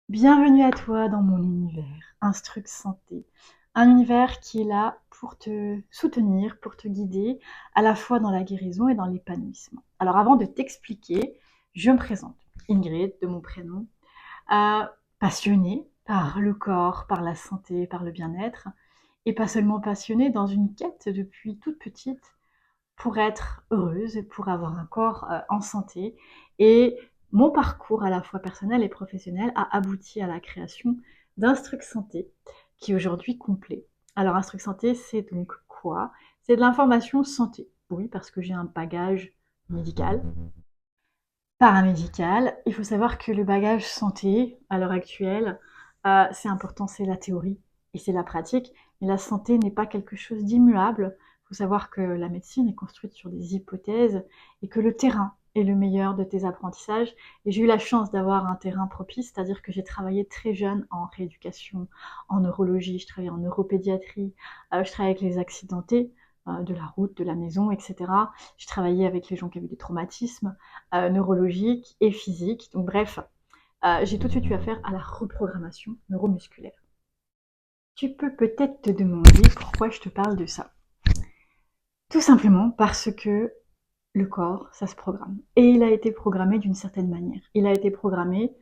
Bienvenue à toi dans mon univers, Instruct Santé. Un univers qui est là pour te soutenir, pour te guider, à la fois dans la guérison et dans l'épanouissement. Alors avant de t'expliquer, je me présente. Ingrid, de mon prénom, passionnée par le corps, par la santé, par le bien-être, et pas seulement passionnée, dans une quête depuis toute petite pour être heureuse, pour avoir un corps en santé. Et mon parcours à la fois personnel et professionnel a abouti à la création d'Instruct Santé, qui est aujourd'hui complet. Alors Instruct Santé, c'est donc quoi? C'est de l'information santé. Oui, parce que j'ai un bagage médical, paramédical. Il faut savoir que le bagage santé, à l'heure actuelle, c'est important, c'est la théorie et c'est la pratique. Mais la santé n'est pas quelque chose d'immuable. Il faut savoir que la médecine est construite sur des hypothèses et que le terrain est le meilleur de tes apprentissages. Et j'ai eu la chance d'avoir un terrain propice, c'est-à-dire que j'ai travaillé très jeune en rééducation, en neurologie, je travaillais en neuropédiatrie, je travaillais avec les accidentés de la route, de la maison, etc. Je travaillais avec les gens qui avaient des traumatismes neurologiques et physiques. Donc bref, j'ai tout de suite eu affaire à la reprogrammation neuromusculaire. Tu peux peut-être te demander pourquoi je te parle de ça. Tout simplement parce que le corps, ça se programme. Et il a été programmé d'une certaine manière. Il a été programmé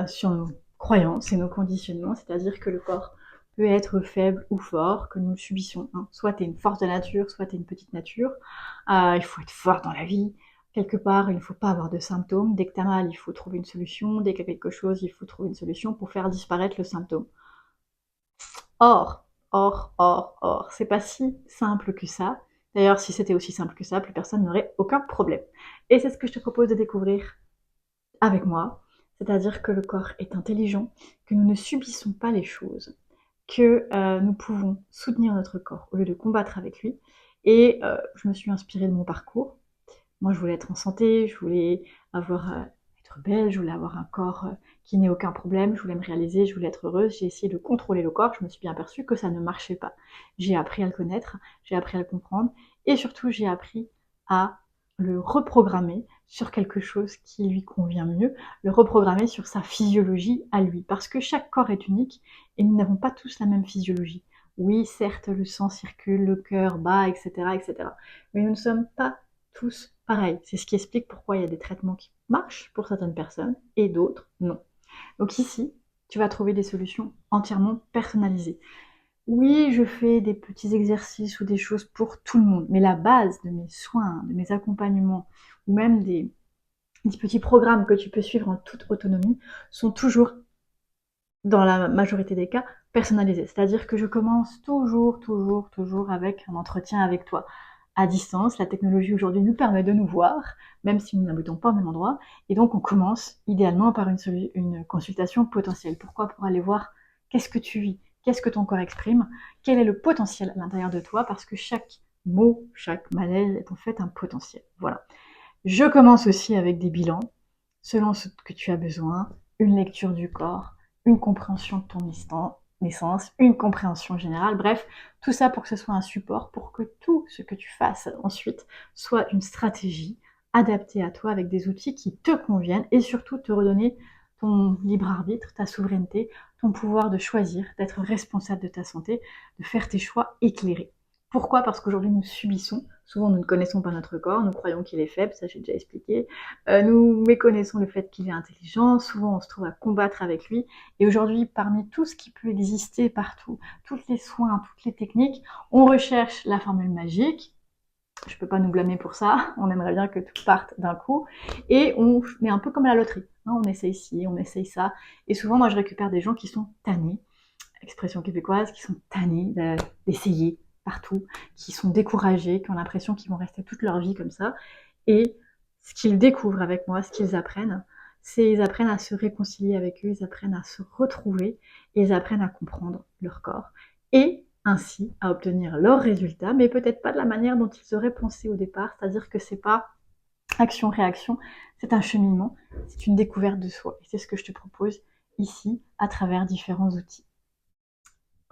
sur nos croyances et nos conditionnements, c'est-à-dire que le corps peut être faible ou fort, que nous le subissons. Hein. Soit tu es une force de nature, soit tu es une petite nature. Il faut être fort dans la vie. Quelque part, il ne faut pas avoir de symptômes. Dès que tu as mal, il faut trouver une solution. Dès qu'il y a quelque chose, il faut trouver une solution pour faire disparaître le symptôme. Or, c'est pas si simple que ça. D'ailleurs, si c'était aussi simple que ça, plus personne n'aurait aucun problème. Et c'est ce que je te propose de découvrir avec moi, c'est-à-dire que le corps est intelligent, que nous ne subissons pas les choses, que nous pouvons soutenir notre corps au lieu de combattre avec lui. Et je me suis inspirée de mon parcours. Moi, je voulais être en santé, je voulais être belle, je voulais avoir un corps qui n'ait aucun problème, je voulais me réaliser, je voulais être heureuse. J'ai essayé de contrôler le corps, je me suis bien aperçue que ça ne marchait pas. J'ai appris à le connaître, j'ai appris à le comprendre, et surtout, j'ai appris à le reprogrammer sur quelque chose qui lui convient mieux, le reprogrammer sur sa physiologie à lui, parce que chaque corps est unique et nous n'avons pas tous la même physiologie. Oui, certes, le sang circule, le cœur bat, etc., etc., mais nous ne sommes pas tous pareils. C'est ce qui explique pourquoi il y a des traitements qui marchent pour certaines personnes et d'autres non. Donc ici, tu vas trouver des solutions entièrement personnalisées. Oui, je fais des petits exercices ou des choses pour tout le monde, mais la base de mes soins, de mes accompagnements, ou même des petits programmes que tu peux suivre en toute autonomie, sont toujours, dans la majorité des cas, personnalisés. C'est-à-dire que je commence toujours avec un entretien avec toi à distance. La technologie aujourd'hui nous permet de nous voir, même si nous n'habitons pas au même endroit. Et donc, on commence idéalement par une consultation potentielle. Pourquoi? Pour aller voir qu'est-ce que tu vis, qu'est-ce que ton corps exprime, quel est le potentiel à l'intérieur de toi, parce que chaque mot, chaque malaise est en fait un potentiel. Voilà. Je commence aussi avec des bilans, selon ce que tu as besoin, une lecture du corps, une compréhension de ton naissance, une compréhension générale, bref, tout ça pour que ce soit un support, pour que tout ce que tu fasses ensuite soit une stratégie adaptée à toi avec des outils qui te conviennent et surtout te redonner ton libre arbitre, ta souveraineté, ton pouvoir de choisir, d'être responsable de ta santé, de faire tes choix éclairés. Pourquoi? Parce qu'aujourd'hui nous subissons, souvent nous ne connaissons pas notre corps, nous croyons qu'il est faible, ça j'ai déjà expliqué, nous méconnaissons le fait qu'il est intelligent, souvent on se trouve à combattre avec lui, et aujourd'hui parmi tout ce qui peut exister partout, tous les soins, toutes les techniques, on recherche la formule magique, je ne peux pas nous blâmer pour ça, on aimerait bien que tout parte d'un coup, et on met un peu comme à la loterie, hein, on essaye ci, on essaye ça, et souvent moi je récupère des gens qui sont tannés, expression québécoise, qui sont tannés d'essayer partout, qui sont découragés, qui ont l'impression qu'ils vont rester toute leur vie comme ça. Et ce qu'ils découvrent avec moi, ce qu'ils apprennent, c'est ils apprennent à se réconcilier avec eux, ils apprennent à se retrouver, et ils apprennent à comprendre leur corps. Et ainsi à obtenir leurs résultats, mais peut-être pas de la manière dont ils auraient pensé au départ, c'est-à-dire que c'est pas action-réaction, c'est un cheminement, c'est une découverte de soi. Et c'est ce que je te propose ici à travers différents outils.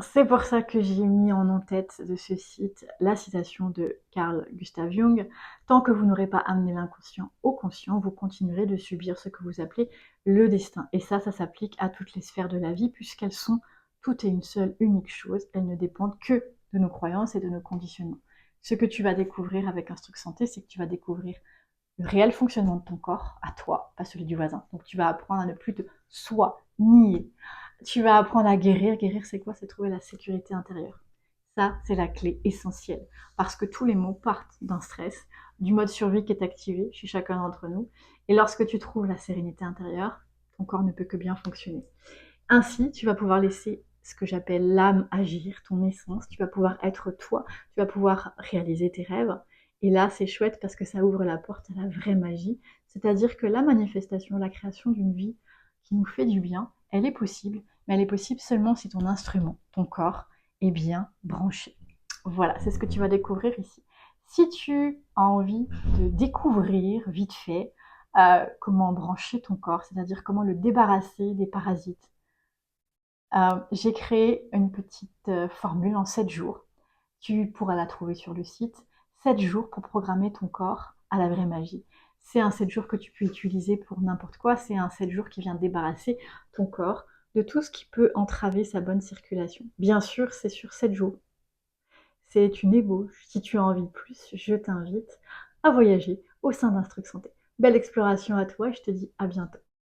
C'est pour ça que j'ai mis en tête de ce site la citation de Carl Gustav Jung: «Tant que vous n'aurez pas amené l'inconscient au conscient, vous continuerez de subir ce que vous appelez le destin». Et ça s'applique à toutes les sphères de la vie puisqu'elles sont toutes et une seule unique chose. Elles ne dépendent que de nos croyances et de nos conditionnements. Ce que tu vas découvrir avec Instruct Santé, c'est que tu vas découvrir le réel fonctionnement de ton corps, à toi, pas celui du voisin. Donc tu vas apprendre à ne plus te soi nier. Tu vas apprendre à guérir. Guérir, c'est quoi? C'est trouver la sécurité intérieure. Ça, c'est la clé essentielle. Parce que tous les maux partent d'un stress, du mode survie qui est activé chez chacun d'entre nous. Et lorsque tu trouves la sérénité intérieure, ton corps ne peut que bien fonctionner. Ainsi, tu vas pouvoir laisser ce que j'appelle l'âme agir, ton essence. Tu vas pouvoir être toi. Tu vas pouvoir réaliser tes rêves. Et là, c'est chouette parce que ça ouvre la porte à la vraie magie. C'est-à-dire que la manifestation, la création d'une vie qui nous fait du bien, elle est possible, mais elle est possible seulement si ton instrument, ton corps, est bien branché. Voilà, c'est ce que tu vas découvrir ici. Si tu as envie de découvrir vite fait comment brancher ton corps, c'est-à-dire comment le débarrasser des parasites, j'ai créé une petite formule en 7 jours. Tu pourras la trouver sur le site. 7 jours pour programmer ton corps à la vraie magie. C'est un 7 jours que tu peux utiliser pour n'importe quoi. C'est un 7 jours qui vient débarrasser ton corps de tout ce qui peut entraver sa bonne circulation. Bien sûr, c'est sur 7 jours. C'est une ébauche. Si tu as envie de plus, je t'invite à voyager au sein d'Instruct Santé. Belle exploration à toi et je te dis à bientôt.